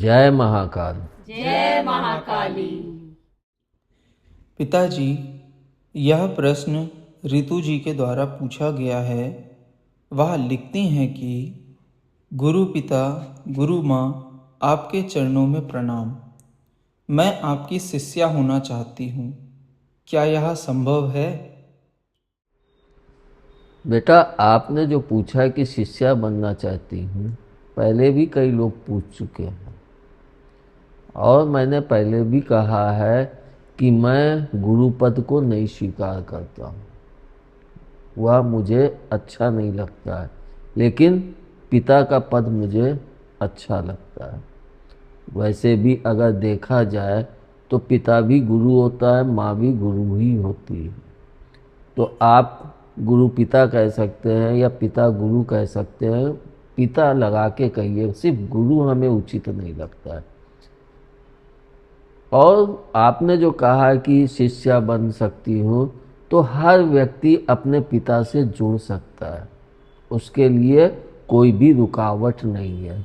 जय महाकाल। जय महाकाली। पिताजी, यह प्रश्न रितु जी के द्वारा पूछा गया है। वह लिखती हैं कि गुरु पिता, गुरु माँ, आपके चरणों में प्रणाम। मैं आपकी शिष्या होना चाहती हूँ, क्या यह संभव है? बेटा, आपने जो पूछा कि शिष्या बनना चाहती हूँ, पहले भी कई लोग पूछ चुके हैं और मैंने पहले भी कहा है कि मैं गुरु पद को नहीं स्वीकार करता हूँ, वह मुझे अच्छा नहीं लगता है। लेकिन पिता का पद मुझे अच्छा लगता है। वैसे भी अगर देखा जाए तो पिता भी गुरु होता है, माँ भी गुरु ही होती है। तो आप गुरु पिता कह सकते हैं या पिता गुरु कह सकते हैं, पिता लगा के कहिए, सिर्फ गुरु हमें उचित नहीं लगता है। और आपने जो कहा कि शिष्या बन सकती हूँ, तो हर व्यक्ति अपने पिता से जुड़ सकता है, उसके लिए कोई भी रुकावट नहीं है।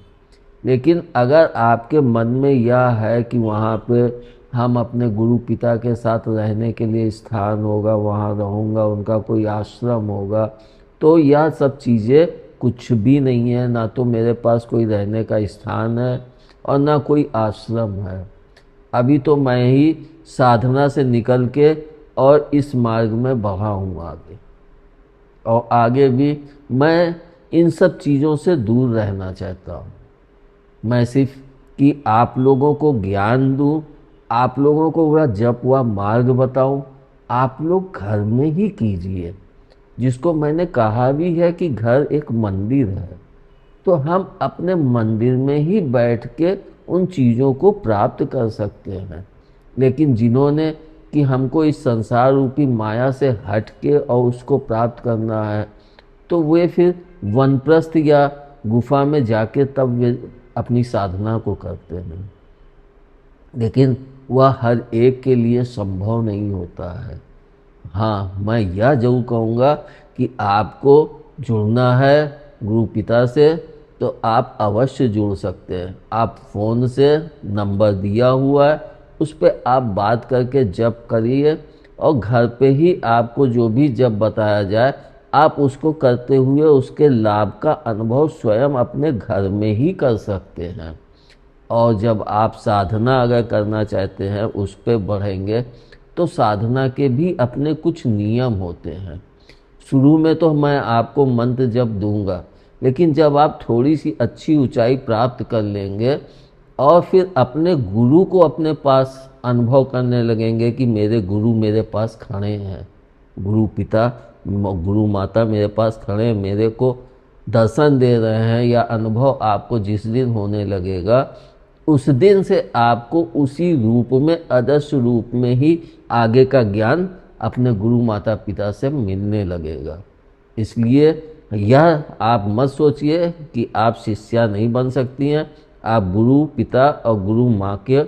लेकिन अगर आपके मन में यह है कि वहाँ पे हम अपने गुरु पिता के साथ रहने के लिए स्थान होगा, वहाँ रहूँगा, उनका कोई आश्रम होगा, तो यह सब चीज़ें कुछ भी नहीं है। ना तो मेरे पास कोई रहने का स्थान है और ना कोई आश्रम है। अभी तो मैं ही साधना से निकल के और इस मार्ग में बढ़ा हूँ आगे, और आगे भी मैं इन सब चीज़ों से दूर रहना चाहता हूँ। मैं सिर्फ कि आप लोगों को ज्ञान दूँ, आप लोगों को वह जप व मार्ग बताऊँ, आप लोग घर में ही कीजिए। जिसको मैंने कहा भी है कि घर एक मंदिर है, तो हम अपने मंदिर में ही बैठ के उन चीज़ों को प्राप्त कर सकते हैं। लेकिन जिन्होंने कि हमको इस संसार रूपी माया से हट के और उसको प्राप्त करना है, तो वे फिर वनप्रस्थ या गुफा में जाके तब वे अपनी साधना को करते हैं। लेकिन वह हर एक के लिए संभव नहीं होता है। हाँ, मैं यह जरूर कहूँगा कि आपको जुड़ना है गुरु पिता से, तो आप अवश्य जुड़ सकते हैं। आप फ़ोन से नंबर दिया हुआ है, उस पर आप बात करके जप करिए, और घर पे ही आपको जो भी जप बताया जाए, आप उसको करते हुए उसके लाभ का अनुभव स्वयं अपने घर में ही कर सकते हैं। और जब आप साधना अगर करना चाहते हैं, उस पर बढ़ेंगे, तो साधना के भी अपने कुछ नियम होते हैं। शुरू में तो मैं आपको मंत्र जप दूंगा, लेकिन जब आप थोड़ी सी अच्छी ऊंचाई प्राप्त कर लेंगे और फिर अपने गुरु को अपने पास अनुभव करने लगेंगे कि मेरे गुरु मेरे पास खड़े हैं, गुरु पिता, गुरु माता मेरे पास खड़े हैं, मेरे को दर्शन दे रहे हैं, या अनुभव आपको जिस दिन होने लगेगा, उस दिन से आपको उसी रूप में, आदर्श रूप में ही आगे का ज्ञान अपने गुरु माता पिता से मिलने लगेगा। इसलिए यह आप मत सोचिए कि आप शिष्या नहीं बन सकती हैं। आप गुरु पिता और गुरु माँ के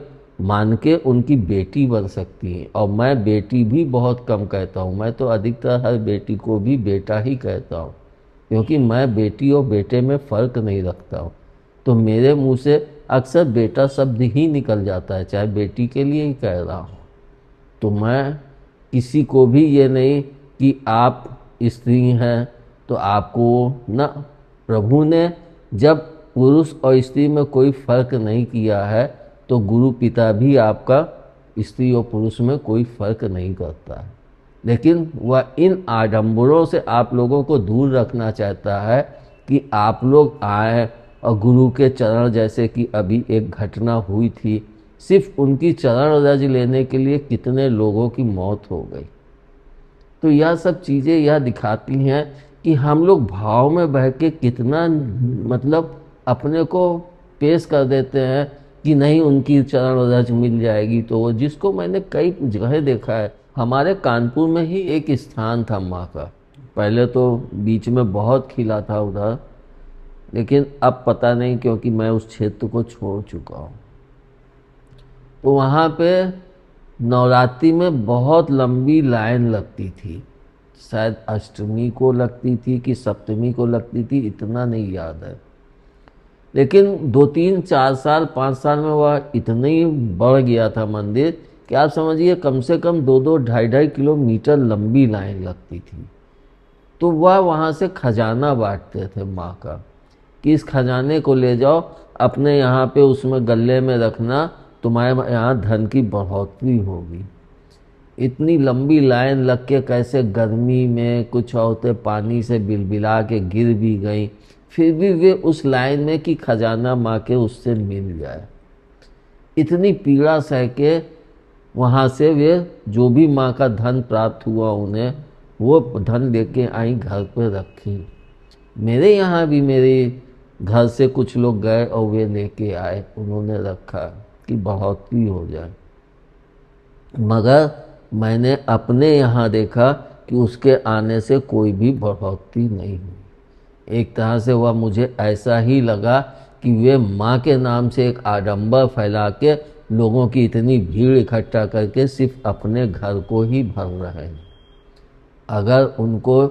मान के उनकी बेटी बन सकती हैं। और मैं बेटी भी बहुत कम कहता हूँ, मैं तो अधिकतर हर बेटी को भी बेटा ही कहता हूँ, क्योंकि मैं बेटी और बेटे में फ़र्क नहीं रखता हूँ। तो मेरे मुंह से अक्सर बेटा शब्द ही निकल जाता है, चाहे बेटी के लिए ही कह रहा हूँ। तो मैं किसी को भी ये नहीं कि आप स्त्री हैं तो आपको न, प्रभु ने जब पुरुष और स्त्री में कोई फर्क नहीं किया है, तो गुरु पिता भी आपका स्त्री और पुरुष में कोई फर्क नहीं करता है। लेकिन वह इन आडंबरों से आप लोगों को दूर रखना चाहता है कि आप लोग आए और गुरु के चरण, जैसे कि अभी एक घटना हुई थी, सिर्फ उनकी चरण रज लेने के लिए कितने लोगों की मौत हो गई। तो यह सब चीज़ें यह दिखाती हैं कि हम लोग भाव में बह के कितना मतलब अपने को पेश कर देते हैं कि नहीं उनकी चरण रज मिल जाएगी। तो वो, जिसको मैंने कई जगह देखा है, हमारे कानपुर में ही एक स्थान था माँ का, पहले तो बीच में बहुत खिला था उधर, लेकिन अब पता नहीं, क्योंकि मैं उस क्षेत्र को छोड़ चुका हूँ। तो वहाँ पे नवरात्रि में बहुत लंबी लाइन लगती थी, शायद अष्टमी को लगती थी कि सप्तमी को लगती थी, इतना नहीं याद है। लेकिन 2 3 4 साल 5 साल में वह इतनी बढ़ गया था मंदिर कि आप समझिए कम से कम 2 2 2.5 2.5 किलोमीटर लंबी लाइन लगती थी। तो वह वहाँ से खजाना बांटते थे माँ का कि इस खजाने को ले जाओ, अपने यहाँ पे उसमें गले में रखना, तुम्हारे यहाँ धन की बढ़ोतरी होगी। इतनी लंबी लाइन लग के कैसे गर्मी में कुछ औरतें पानी से बिलबिला के गिर भी गईं, फिर भी वे उस लाइन में कि खजाना माँ के उससे मिल जाए। इतनी पीड़ा सह के वहाँ से वे जो भी माँ का धन प्राप्त हुआ उन्हें, वो धन लेके आई, घर पे रखी। मेरे यहाँ भी मेरे घर से कुछ लोग गए और वे लेके आए, उन्होंने रखा कि बढ़ोतरी हो जाए। मगर मैंने अपने यहाँ देखा कि उसके आने से कोई भी बढ़ोतरी नहीं हुई। एक तरह से वह मुझे ऐसा ही लगा कि वे माँ के नाम से एक आडंबर फैला के लोगों की इतनी भीड़ इकट्ठा करके सिर्फ अपने घर को ही भर रहे हैं। अगर उनको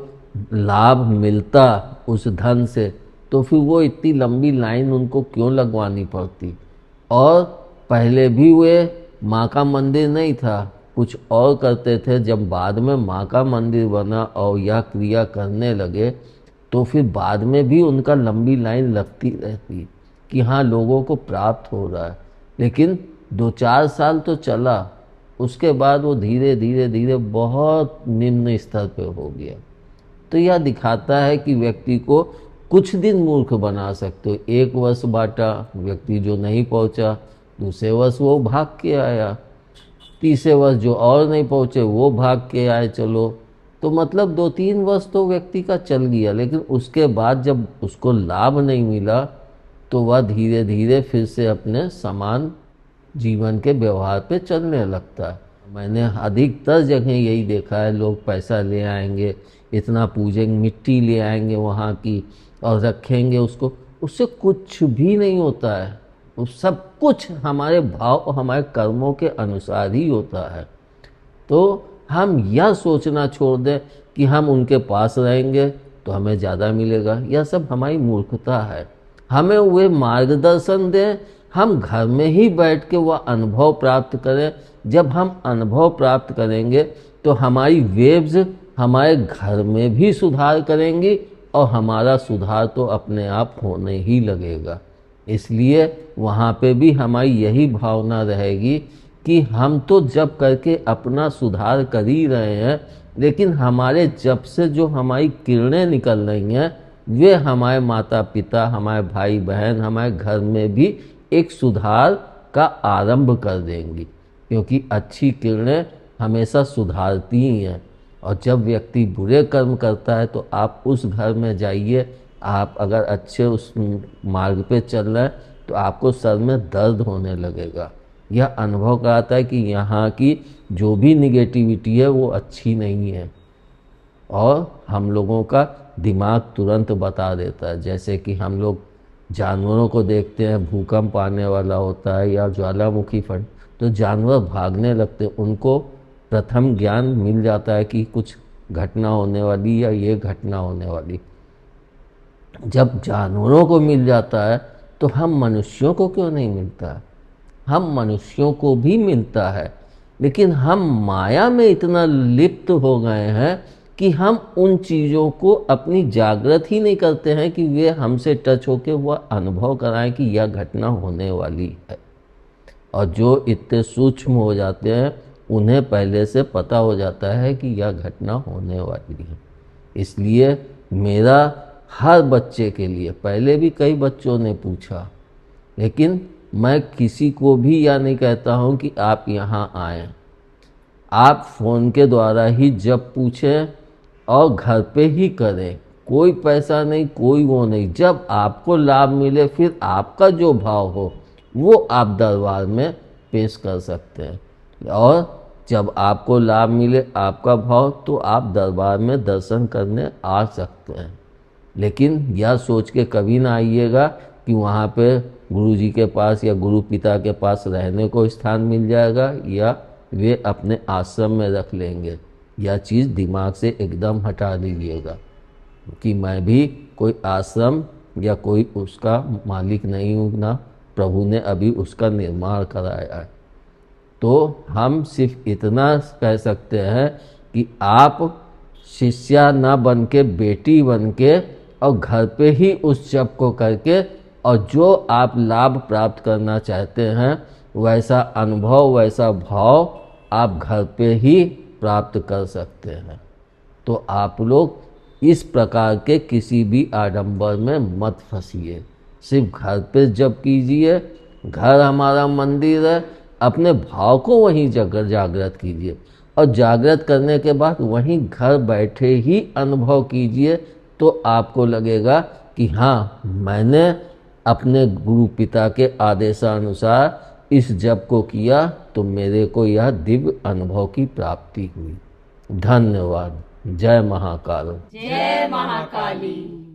लाभ मिलता उस धन से तो फिर वो इतनी लंबी लाइन उनको क्यों लगवानी पड़ती। और पहले भी वे माँ का मंदिर नहीं था, कुछ और करते थे। जब बाद में माँ का मंदिर बना और यह क्रिया करने लगे तो फिर बाद में भी उनका लंबी लाइन लगती रहती कि हाँ लोगों को प्राप्त हो रहा है। लेकिन 2 4 साल तो चला, उसके बाद वो धीरे धीरे धीरे बहुत निम्न स्तर पे हो गया। तो यह दिखाता है कि व्यक्ति को कुछ दिन मूर्ख बना सकते हो। 1 वर्ष बांटा, व्यक्ति जो नहीं पहुंचा, दूसरे वर्ष वो भाग के आया, तीसरे वर्ष जो और नहीं पहुंचे वो भाग के आए। चलो तो मतलब 2 3 वर्ष तो व्यक्ति का चल गया, लेकिन उसके बाद जब उसको लाभ नहीं मिला तो वह धीरे धीरे फिर से अपने समान जीवन के व्यवहार पे चलने लगता है। मैंने अधिकतर जगह यही देखा है, लोग पैसा ले आएंगे, इतना पूजेंगे, मिट्टी ले आएंगे वहाँ की और रखेंगे उसको, उससे कुछ भी नहीं होता है। वो सब कुछ हमारे भाव और हमारे कर्मों के अनुसार ही होता है। तो हम यह सोचना छोड़ दें कि हम उनके पास रहेंगे तो हमें ज़्यादा मिलेगा, यह सब हमारी मूर्खता है। हमें वे मार्गदर्शन दें, हम घर में ही बैठ के वह अनुभव प्राप्त करें। जब हम अनुभव प्राप्त करेंगे तो हमारी वेव्स हमारे घर में भी सुधार करेंगी और हमारा सुधार तो अपने आप होने ही लगेगा। इसलिए वहाँ पे भी हमारी यही भावना रहेगी कि हम तो जप करके अपना सुधार कर ही रहे हैं, लेकिन हमारे जप से जो हमारी किरणें निकल रही हैं वे हमारे माता पिता, हमारे भाई बहन, हमारे घर में भी एक सुधार का आरंभ कर देंगी, क्योंकि अच्छी किरणें हमेशा सुधारती ही हैं। और जब व्यक्ति बुरे कर्म करता है तो आप उस घर में जाइए, आप अगर अच्छे उस मार्ग पे चल रहे हैं तो आपको सर में दर्द होने लगेगा। यह अनुभव कराता है कि यहाँ की जो भी निगेटिविटी है वो अच्छी नहीं है, और हम लोगों का दिमाग तुरंत बता देता है। जैसे कि हम लोग जानवरों को देखते हैं, भूकंप आने वाला होता है या ज्वालामुखी फट तो जानवर भागने लगते, उनको प्रथम ज्ञान मिल जाता है कि कुछ घटना होने वाली या ये घटना होने वाली। जब जानवरों को मिल जाता है तो हम मनुष्यों को क्यों नहीं मिलता है? हम मनुष्यों को भी मिलता है, लेकिन हम माया में इतना लिप्त हो गए हैं कि हम उन चीज़ों को अपनी जागृत ही नहीं करते हैं कि वे हमसे टच होकर वह अनुभव कराएं कि यह घटना होने वाली है। और जो इतने सूक्ष्म हो जाते हैं उन्हें पहले से पता हो जाता है कि यह घटना होने वाली है। इसलिए मेरा हर बच्चे के लिए, पहले भी कई बच्चों ने पूछा, लेकिन मैं किसी को भी यह नहीं कहता हूँ कि आप यहाँ आएँ। आप फ़ोन के द्वारा ही जब पूछें और घर पे ही करें, कोई पैसा नहीं, कोई वो नहीं। जब आपको लाभ मिले फिर आपका जो भाव हो वो आप दरबार में पेश कर सकते हैं, और जब आपको लाभ मिले आपका भाव तो आप दरबार में दर्शन करने आ सकते हैं। लेकिन यह सोच के कभी ना आइएगा कि वहाँ पे गुरु जी के पास या गुरु पिता के पास रहने को स्थान मिल जाएगा या वे अपने आश्रम में रख लेंगे। यह चीज़ दिमाग से एकदम हटा दीजिएगा कि मैं भी कोई आश्रम या कोई उसका मालिक नहीं होगा, प्रभु ने अभी उसका निर्माण कराया है। तो हम सिर्फ इतना कह सकते हैं कि आप शिष्या न बन के बेटी बन के और घर पे ही उस जप को करके और जो आप लाभ प्राप्त करना चाहते हैं वैसा अनुभव वैसा भाव आप घर पे ही प्राप्त कर सकते हैं। तो आप लोग इस प्रकार के किसी भी आडंबर में मत फंसिए, सिर्फ घर पे जप कीजिए। घर हमारा मंदिर है, अपने भाव को वहीं जागृत कीजिए और जागृत करने के बाद वहीं घर बैठे ही अनुभव कीजिए। तो आपको लगेगा कि हाँ, मैंने अपने गुरु पिता के आदेशानुसार इस जप को किया तो मेरे को यह दिव्य अनुभव की प्राप्ति हुई। धन्यवाद। जय महाकाल। जय महाकाली।